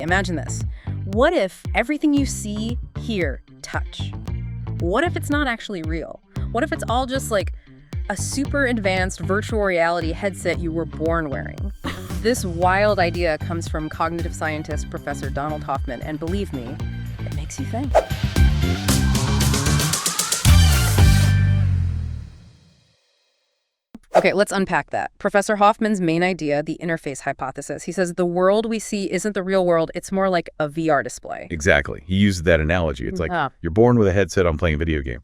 Imagine this. What if everything you see, hear, touch? What if it's not actually real? What if it's all just like a super advanced virtual reality headset you were born wearing? This wild idea comes from cognitive scientist Professor Donald Hoffman, and believe me, it makes you think. Okay, let's unpack that. Professor Hoffman's main idea, the interface hypothesis, he says the world we see isn't the real world, it's more like a VR display. Exactly. He uses that analogy. It's like you're born with a headset on playing a video game.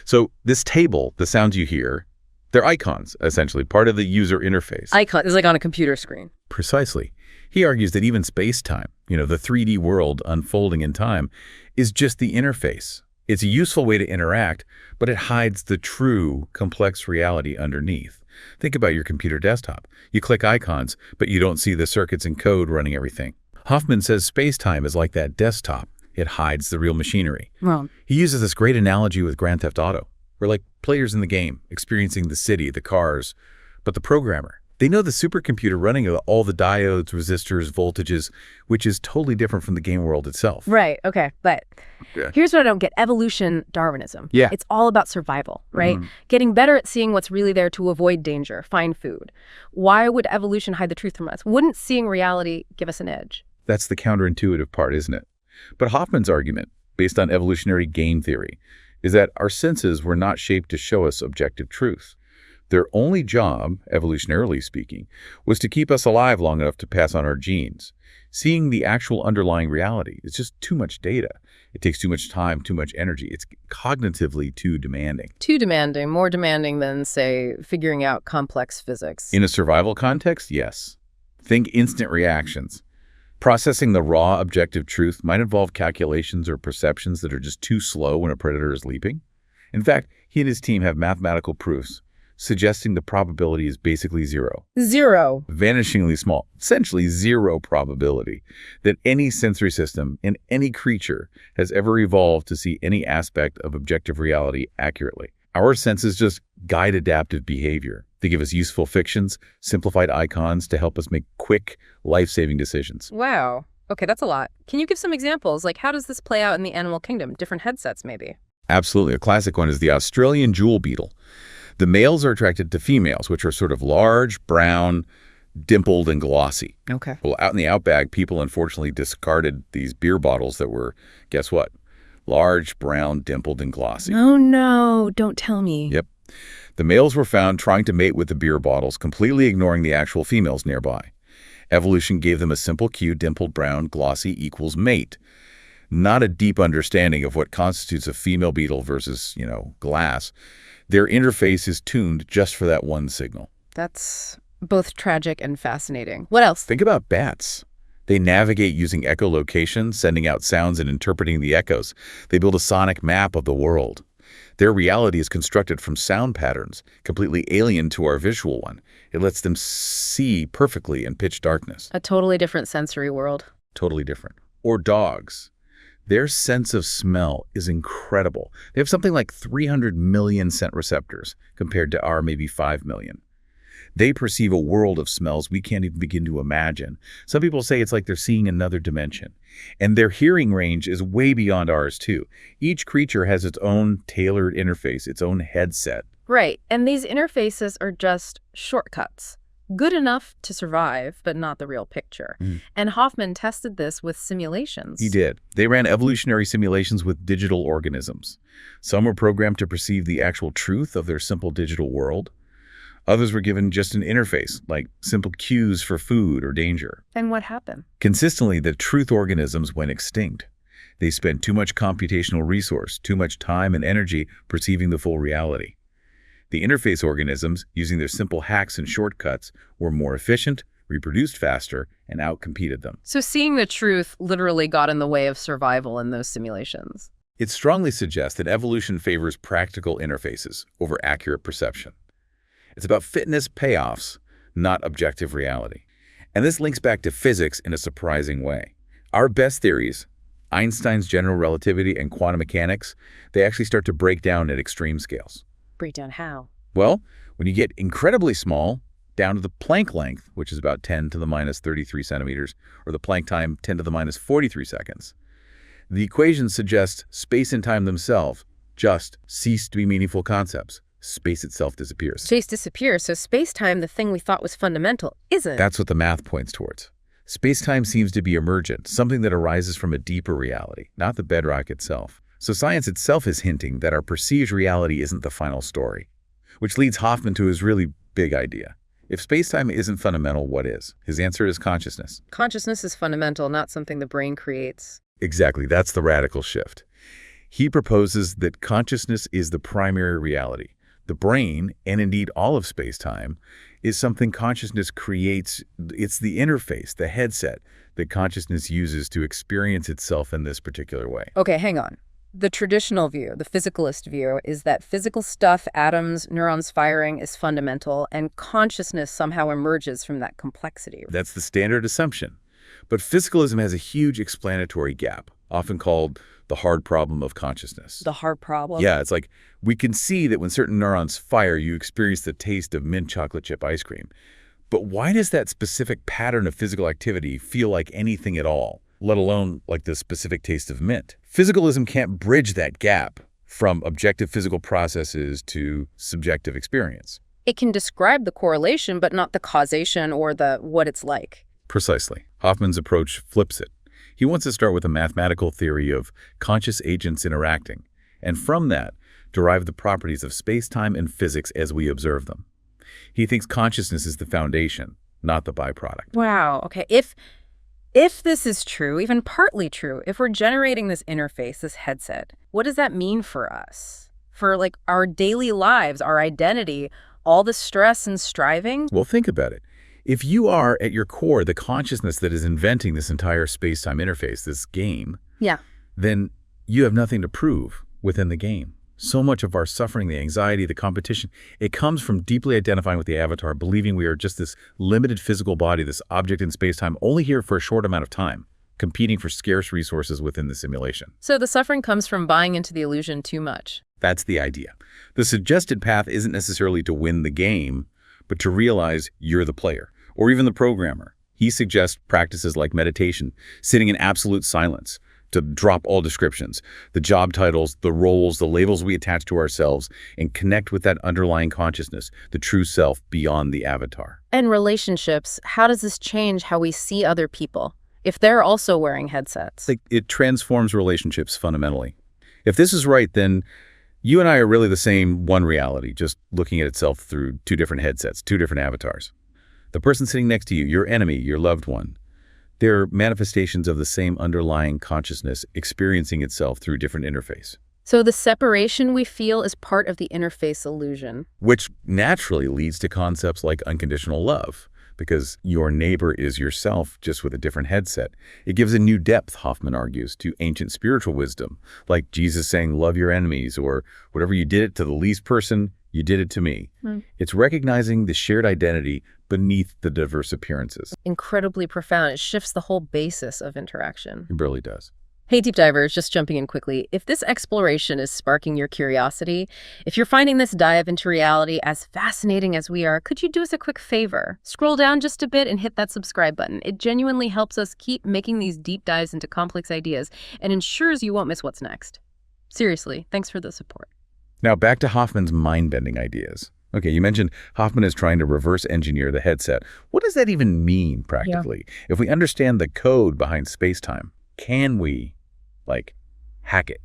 So this table, the sounds you hear, they're icons, essentially, part of the user interface. Icon is like on a computer screen. Precisely. He argues that even space-time, the 3D world unfolding in time, is just the interface. It's a useful way to interact, but it hides the true, complex reality underneath. Think about your computer desktop. You click icons, but you don't see the circuits and code running everything. Hoffman says space-time is like that desktop. It hides the real machinery. Well, he uses this great analogy with Grand Theft Auto. We're like players in the game, experiencing the city, the cars, but the programmer. They know the supercomputer running all the diodes, resistors, voltages, which is totally different from the game world itself. right, okay, but here's what I don't get. Evolution, Darwinism. Yeah. It's all about survival, right? Getting better at seeing what's really there to avoid danger, find food. Why would evolution hide the truth from us? Wouldn't seeing reality give us an edge? That's the counterintuitive part, isn't it? But Hoffman's argument, based on evolutionary game theory, is that our senses were not shaped to show us objective truth. Their only job, evolutionarily speaking, was to keep us alive long enough to pass on our genes. Seeing the actual underlying reality is just too much data. It takes too much time, too much energy. It's cognitively too demanding. Too demanding, more demanding than, say, figuring out complex physics. In a survival context, yes. Think instant reactions. Processing the raw objective truth might involve calculations or perceptions that are just too slow when a predator is leaping. In fact, he and his team have mathematical proofs suggesting the probability is basically zero. Zero. Vanishingly small, essentially zero probability that any sensory system in any creature has ever evolved to see any aspect of objective reality accurately. Our senses just guide adaptive behavior. They give us useful fictions, simplified icons to help us make quick, life-saving decisions. Wow. Okay, that's a lot. Can you give some examples? Like, how does this play out in the animal kingdom? Different headsets, maybe? Absolutely. A classic one is the Australian jewel beetle. The males are attracted to females, which are sort of large, brown, dimpled, and glossy. Okay. Well, out in the outback, people unfortunately discarded these beer bottles that were, guess what? Large, brown, dimpled, and glossy. Oh, no. Don't tell me. Yep. The males were found trying to mate with the beer bottles, completely ignoring the actual females nearby. Evolution gave them a simple cue: dimpled, brown, glossy equals mate. Not a deep understanding of what constitutes a female beetle versus, glass. Their interface is tuned just for that one signal. That's both tragic and fascinating. What else? Think about bats. They navigate using echolocation, sending out sounds and interpreting the echoes. They build a sonic map of the world. Their reality is constructed from sound patterns, completely alien to our visual one. It lets them see perfectly in pitch darkness. A totally different sensory world. Totally different. Or dogs. Their sense of smell is incredible. They have something like 300 million scent receptors compared to our maybe 5 million. They perceive a world of smells we can't even begin to imagine. Some people say it's like they're seeing another dimension. And their hearing range is way beyond ours, too. Each creature has its own tailored interface, its own headset. Right. And these interfaces are just shortcuts. Good enough to survive, but not the real picture. And Hoffman tested this with simulations. He did. They ran evolutionary simulations with digital organisms. Some were programmed to perceive the actual truth of their simple digital world. Others were given just an interface, like simple cues for food or danger. And what happened? Consistently, the truth organisms went extinct. They spent too much computational resource, too much time and energy perceiving the full reality. The interface organisms, using their simple hacks and shortcuts, were more efficient, reproduced faster, and outcompeted them. So seeing the truth literally got in the way of survival in those simulations. It strongly suggests that evolution favors practical interfaces over accurate perception. It's about fitness payoffs, not objective reality. And this links back to physics in a surprising way. Our best theories, Einstein's general relativity and quantum mechanics, they actually start to break down at extreme scales. Break down how? Well, when you get incredibly small, down to the Planck length, which is about 10 to the minus 33 centimeters, or the Planck time 10 to the minus 43 seconds. The equations suggest space and time themselves just cease to be meaningful concepts. Space itself disappears. Space disappears, so space-time, the thing we thought was fundamental, isn't. That's what the math points towards. Space-time seems to be emergent, something that arises from a deeper reality, not the bedrock itself. So science itself is hinting that our perceived reality isn't the final story, which leads Hoffman to his really big idea. If space-time isn't fundamental, what is? His answer is consciousness. Consciousness is fundamental, not something the brain creates. Exactly, that's the radical shift. He proposes that consciousness is the primary reality. The brain, and indeed all of space-time, is something consciousness creates. It's the interface, the headset, that consciousness uses to experience itself in this particular way. Okay, hang on. The traditional view, the physicalist view, is that physical stuff, atoms, neurons firing, is fundamental, and consciousness somehow emerges from that complexity. That's the standard assumption. But physicalism has a huge explanatory gap, often called the hard problem of consciousness. The hard problem? Yeah, it's like we can see that when certain neurons fire, you experience the taste of mint chocolate chip ice cream. But why does that specific pattern of physical activity feel like anything at all, let alone like the specific taste of mint? Physicalism can't bridge that gap from objective physical processes to subjective experience. It can describe the correlation, but not the causation or the what it's like. Precisely. Hoffman's approach flips it. He wants to start with a mathematical theory of conscious agents interacting, and from that, derive the properties of space-time and physics as we observe them. He thinks consciousness is the foundation, not the byproduct. Wow, okay. If this is true, even partly true, if we're generating this interface, this headset, what does that mean for us? For like our daily lives, our identity, all the stress and striving? Well, think about it. If you are, at your core, the consciousness that is inventing this entire space-time interface, this game, then you have nothing to prove within the game. So much of our suffering, the anxiety, the competition, it comes from deeply identifying with the avatar, believing we are just this limited physical body, this object in space-time, only here for a short amount of time, competing for scarce resources within the simulation. So the suffering comes from buying into the illusion too much. That's the idea. The suggested path isn't necessarily to win the game, but to realize you're the player, or even the programmer. He suggests practices like meditation, sitting in absolute silence, to drop all descriptions, the job titles, the roles, the labels we attach to ourselves, and connect with that underlying consciousness, the true self beyond the avatar. And relationships, how does this change how we see other people, if they're also wearing headsets? It transforms relationships fundamentally. If this is right, then you and I are really the same one reality, just looking at itself through two different headsets, two different avatars. The person sitting next to you, your enemy, your loved one, they're manifestations of the same underlying consciousness experiencing itself through different interface. So the separation we feel is part of the interface illusion. Which naturally leads to concepts like unconditional love, because your neighbor is yourself, just with a different headset. It gives a new depth, Hoffman argues, to ancient spiritual wisdom, like Jesus saying, love your enemies, or whatever you did it to the least person, you did it to me. It's recognizing the shared identity beneath the diverse appearances. Incredibly profound. It shifts the whole basis of interaction. It really does. Hey, Deep Divers, just jumping in quickly. If this exploration is sparking your curiosity, if you're finding this dive into reality as fascinating as we are, could you do us a quick favor? Scroll down just a bit and hit that subscribe button. It genuinely helps us keep making these deep dives into complex ideas and ensures you won't miss what's next. Seriously, thanks for the support. Now back to Hoffman's mind-bending ideas. Okay, you mentioned Hoffman is trying to reverse engineer the headset. What does that even mean practically? If we understand the code behind space-time, can we, hack it,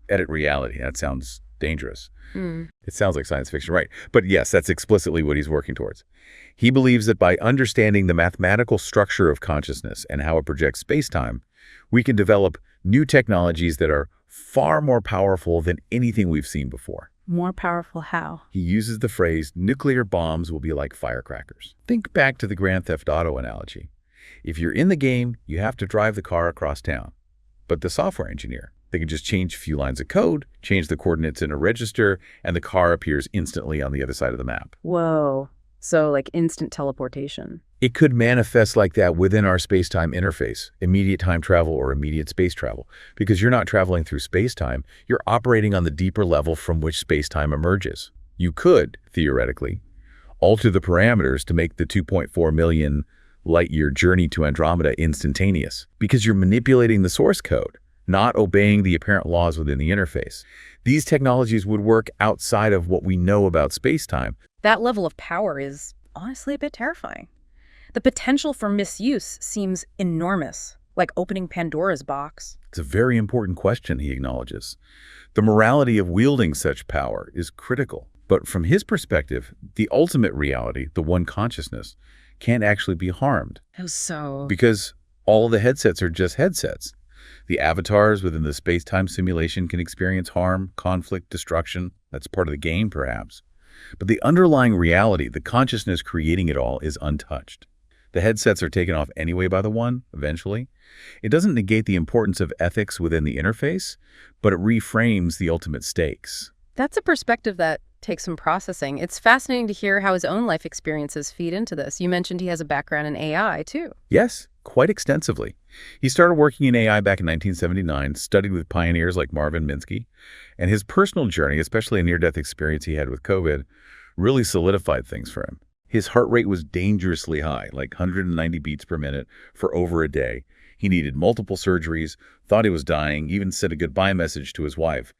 edit reality? That sounds dangerous. It sounds like science fiction, right? But yes, that's explicitly what he's working towards. He believes that by understanding the mathematical structure of consciousness and how it projects space-time, we can develop new technologies that are far more powerful than anything we've seen before. More powerful how? He uses the phrase, nuclear bombs will be like firecrackers. Think back to the Grand Theft Auto analogy. If you're in the game, you have to drive the car across town. But the software engineer, they can just change a few lines of code, change the coordinates in a register, and the car appears instantly on the other side of the map. Whoa. So like instant teleportation. It could manifest like that within our space-time interface, immediate time travel or immediate space travel. Because you're not traveling through space-time, you're operating on the deeper level from which space-time emerges. You could, theoretically, alter the parameters to make the 2.4 million light-year journey to Andromeda instantaneous, because you're manipulating the source code, not obeying the apparent laws within the interface. These technologies would work outside of what we know about spacetime. That level of power is honestly a bit terrifying. The potential for misuse seems enormous, like opening Pandora's box. It's a very important question, he acknowledges. The morality of wielding such power is critical. But from his perspective, the ultimate reality, the one consciousness, can't actually be harmed. How so? Because all the headsets are just headsets. The avatars within the space-time simulation can experience harm, conflict, destruction. That's part of the game, perhaps. But the underlying reality, the consciousness creating it all, is untouched. The headsets are taken off anyway by the One, eventually. It doesn't negate the importance of ethics within the interface, but it reframes the ultimate stakes. That's a perspective that takes some processing. It's fascinating to hear how his own life experiences feed into this. You mentioned he has a background in AI, too. Yes, quite extensively. He started working in AI back in 1979, studied with pioneers like Marvin Minsky, and his personal journey, especially a near-death experience he had with COVID, really solidified things for him. His heart rate was dangerously high, like 190 beats per minute, for over a day. He needed multiple surgeries, thought he was dying, even sent a goodbye message to his wife.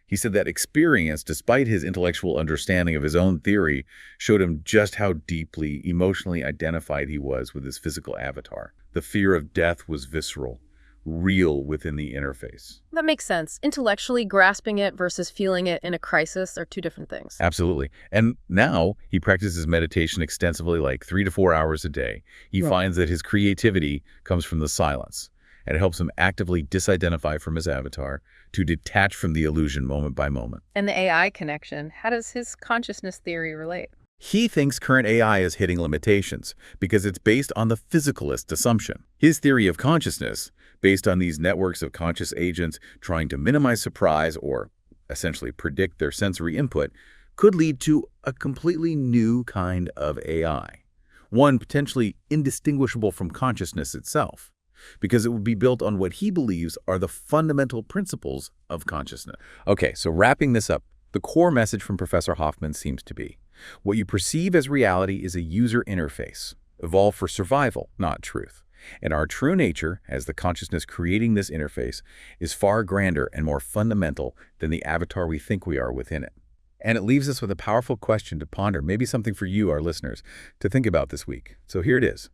He said that experience, despite his intellectual understanding of his own theory, showed him just how deeply emotionally identified he was with his physical avatar. The fear of death was visceral, real within the interface. That makes sense. Intellectually grasping it versus feeling it in a crisis are two different things. Absolutely. And now he practices meditation extensively, like 3 to 4 hours a day. He finds that his creativity comes from the silence, and it helps him actively disidentify from his avatar to detach from the illusion moment by moment. And the AI connection, how does his consciousness theory relate? He thinks current AI is hitting limitations because it's based on the physicalist assumption. His theory of consciousness, based on these networks of conscious agents trying to minimize surprise or essentially predict their sensory input, could lead to a completely new kind of AI, one potentially indistinguishable from consciousness itself, because it would be built on what he believes are the fundamental principles of consciousness. Okay, so wrapping this up, the core message from Professor Hoffman seems to be, what you perceive as reality is a user interface, evolved for survival, not truth. And our true nature, as the consciousness creating this interface, is far grander and more fundamental than the avatar we think we are within it. And it leaves us with a powerful question to ponder, maybe something for you, our listeners, to think about this week. So here it is.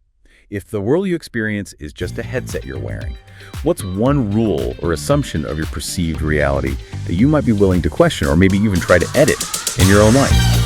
If the world you experience is just a headset you're wearing, what's one rule or assumption of your perceived reality that you might be willing to question or maybe even try to edit in your own life?